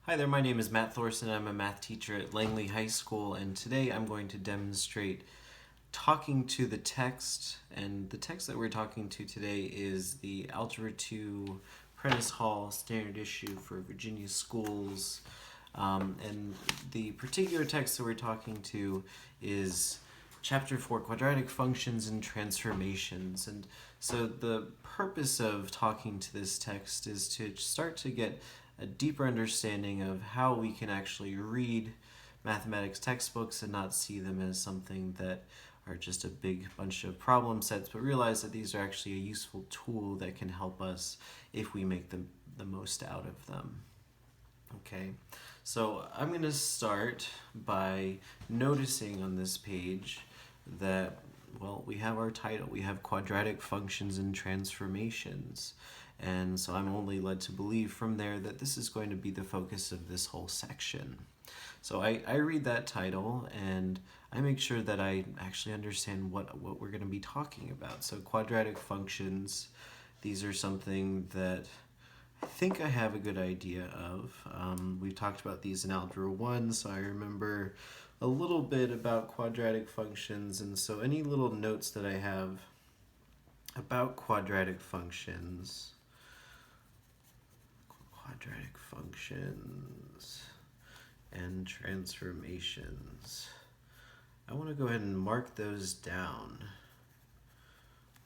Hi there, my name is Matt Thorson. I'm a math teacher at Langley High School, and today I'm going to demonstrate talking to the text. And the text that we're talking to today is the Algebra 2 Prentice Hall Standard Issue for Virginia Schools. And the particular text that we're talking to is Chapter 4, Quadratic Functions and Transformations. And so the purpose of talking to this text is to start to get a deeper understanding of how we can actually read mathematics textbooks and not see them as something that are just a big bunch of problem sets, but realize that these are actually a useful tool that can help us if we make the most out of them. Okay, so I'm going to start by noticing on this page that, well, we have our title. We have quadratic functions and transformations. And so I'm only led to believe from there that this is going to be the focus of this whole section. So I read that title and I make sure that I actually understand what we're going to be talking about. So quadratic functions, these are something that I think I have a good idea of. We've talked about these in Algebra 1, so I remember a little bit about quadratic functions, and so any little notes that I have about quadratic functions and transformations, I want to go ahead and mark those down.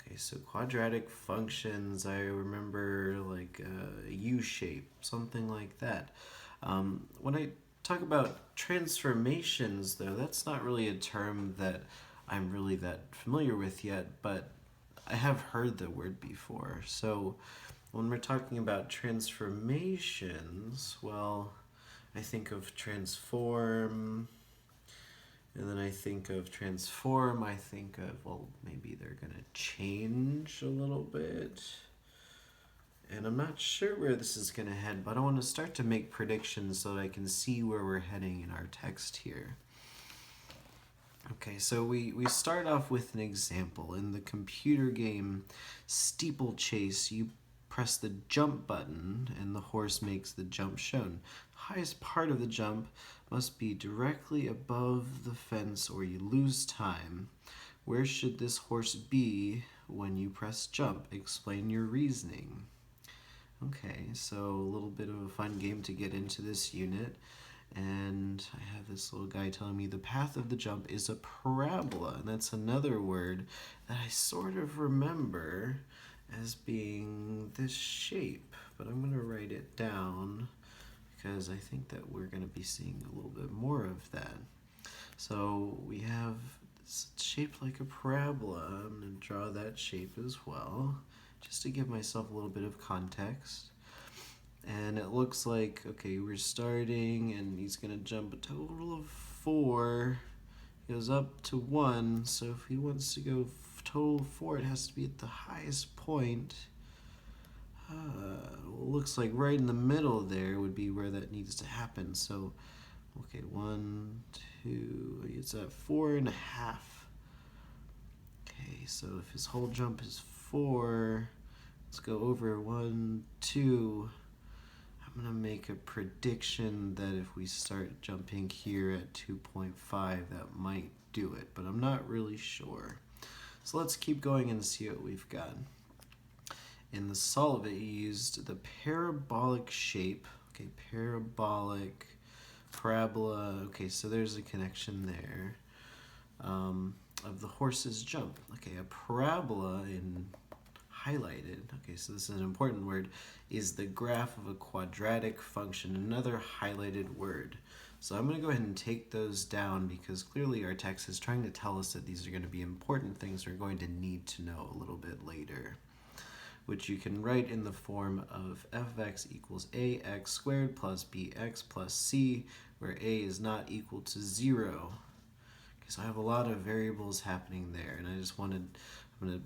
Okay, so quadratic functions, I remember like a U shape, something like that. When I talk about transformations, though, that's not really a term that I'm really that familiar with yet, but I have heard the word before. So when we're talking about transformations, well, I think of transform, and then I think of transform, I think of, well, maybe they're going to change a little bit. And I'm not sure where this is going to head, but I want to start to make predictions so that I can see where we're heading in our text here. Okay, so we start off with an example. In the computer game Steeplechase, you press the jump button and the horse makes the jump shown. The highest part of the jump must be directly above the fence or you lose time. Where should this horse be when you press jump? Explain your reasoning. Okay, so a little bit of a fun game to get into this unit. And I have this little guy telling me the path of the jump is a parabola. And that's another word that I sort of remember as being this shape. But I'm going to write it down because I think that we're going to be seeing a little bit more of that. So we have this shaped like a parabola. I'm going to draw that shape as well, just to give myself a little bit of context. And it looks like, okay, we're starting and he's going to jump a total of 4. He goes up to 1, so if he wants to go total 4, it has to be at the highest point. Looks like right in the middle there would be where that needs to happen. So, okay, 1, 2, it's at 4.5. Okay, so if his whole jump is 4, let's go over 1, 2. I'm going to make a prediction that if we start jumping here at 2.5, that might do it, but I'm not really sure. So let's keep going and see what we've got. In the solve it, you used the parabolic shape. Okay, parabolic, parabola. Okay, so there's a connection there of the horse's jump. Okay, a parabola in highlighted, okay, so this is an important word, is the graph of a quadratic function, another highlighted word. So I'm going to go ahead and take those down because clearly our text is trying to tell us that these are going to be important things we're going to need to know a little bit later, which you can write in the form of f of x equals ax squared plus bx plus c, where a is not equal to 0. Okay, so I have a lot of variables happening there, and I'm going to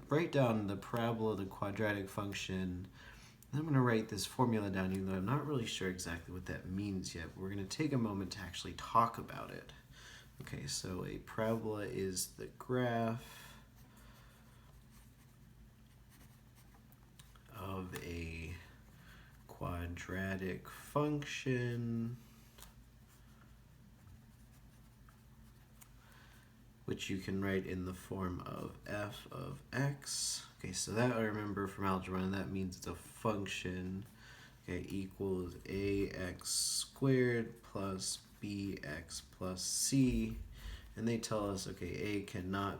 write down the parabola, the quadratic function. I'm going to write this formula down, even though I'm not really sure exactly what that means yet. We're going to take a moment to actually talk about it. Okay, so a parabola is the graph of a quadratic quadratic function, which you can write in the form of f of x. Okay, so that I remember from algebra, and that means the function, okay, equals ax squared plus bx plus c. And they tell us, okay, a cannot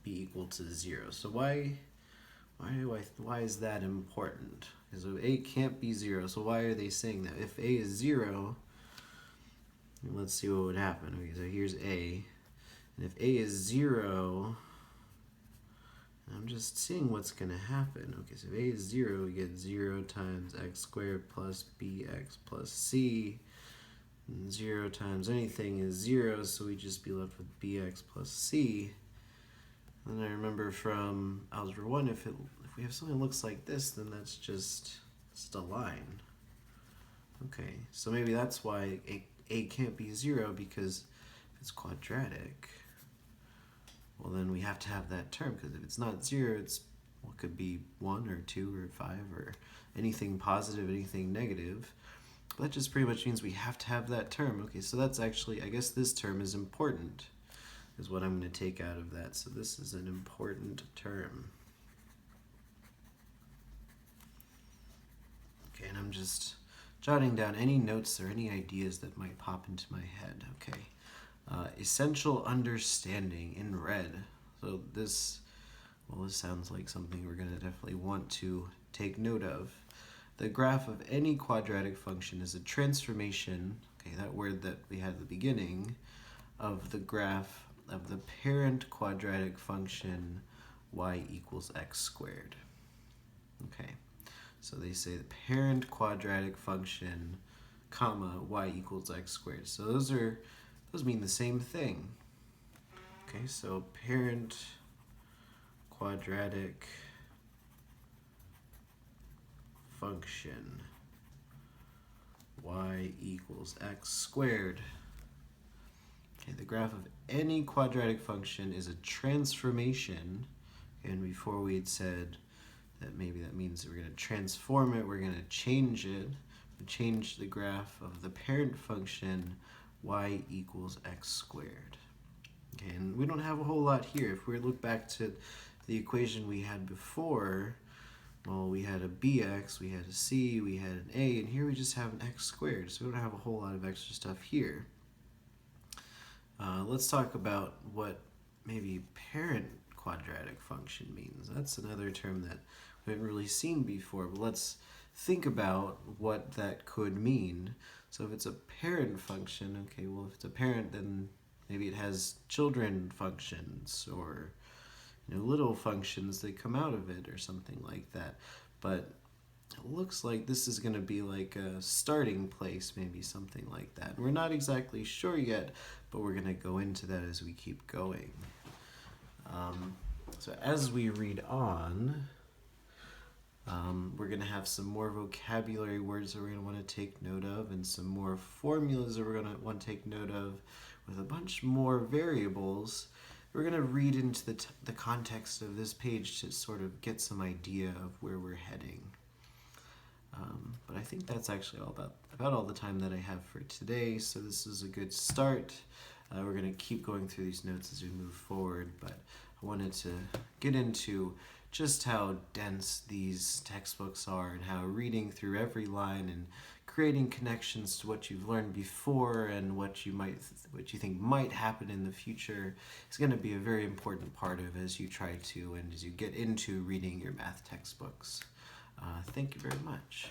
be equal to 0. So why is that important? Because a can't be 0, so why are they saying that? If a is 0, let's see what would happen. Okay, so here's a. And if a is 0, I'm just seeing what's going to happen. Okay, so if a is 0, we get 0 times x squared plus bx plus c. And 0 times anything is 0, so we just be left with bx plus c. And I remember from Algebra 1, if we have something that looks like this, then that's just a line. Okay, so maybe that's why a can't be 0, because if it's quadratic, well then we have to have that term, because if it's not 0, it's what could be 1 or 2 or 5 or anything positive, anything negative. That just pretty much means we have to have that term. Okay, so that's actually, I guess this term is important, is what I'm going to take out of that. So this is an important term. Okay, and I'm just jotting down any notes or any ideas that might pop into my head. Okay, essential understanding in red. So this sounds like something we're going to definitely want to take note of. The graph of any quadratic function is a transformation, okay, that word that we had at the beginning, of the graph of the parent quadratic function y equals x squared. Okay, so they say the parent quadratic function, comma, y equals x squared. So those mean the same thing. Okay, so parent quadratic function y equals x squared. Okay, the graph of any quadratic function is a transformation, and before we had said that maybe that means we're going to transform it, we're going to change it. We change the graph of the parent function y equals x squared. Okay, and we don't have a whole lot here. If we look back to the equation we had before, well, we had a bx, we had a c, we had an a, and here we just have an x squared, so we don't have a whole lot of extra stuff here. Let's talk about what maybe parent quadratic function means. That's another term that we haven't really seen before, but let's think about what that could mean. So if it's a parent function, okay, well, if it's a parent, then maybe it has children functions, or little functions that come out of it, or something like that. But it looks like this is going to be like a starting place, maybe something like that. We're not exactly sure yet, but we're going to go into that as we keep going. So as we read on, we're going to have some more vocabulary words that we're going to want to take note of, and some more formulas that we're going to want to take note of, with a bunch more variables. We're going to read into the context of this page to sort of get some idea of where we're heading. But I think that's actually about all the time that I have for today, so this is a good start. We're going to keep going through these notes as we move forward, but I wanted to get into just how dense these textbooks are, and how reading through every line and creating connections to what you've learned before and what you think might happen in the future is going to be a very important part of as you try to, and as you get into reading your math textbooks. Thank you very much.